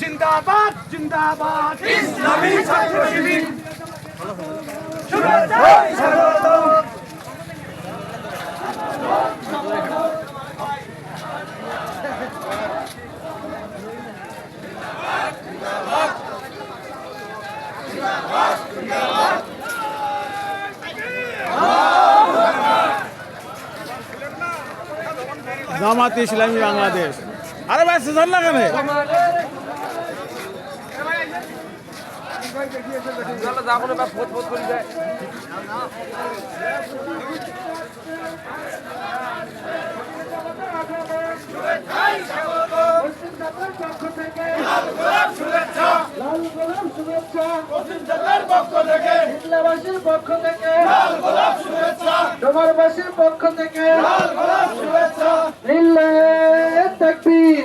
জিন্দাবাদ জিন্দাবাদ ইসলামী ছাত্র শিবির জামাত ইসলামী বাংলাদেশ। আরে ভাই সেজন না কেন ডোমারবাসীর পক্ষ থেকে লিল্লাহে তাকবীর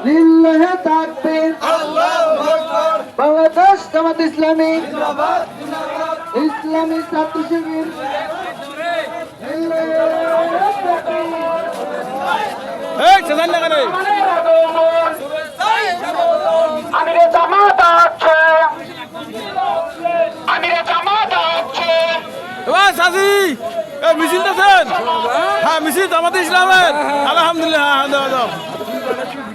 লিল্লাহে তাকবীর বাংলাদেশ জামাত ইসলামী ইসলামী ছাত্র শিবির সেজন না কেন আমিরে জামাত আছে আমিরে জামাত আছে সাজি মিছিল আছেন হ্যাঁ মিছিল জামাত ইসলামের আলহামদুলিল্লাহ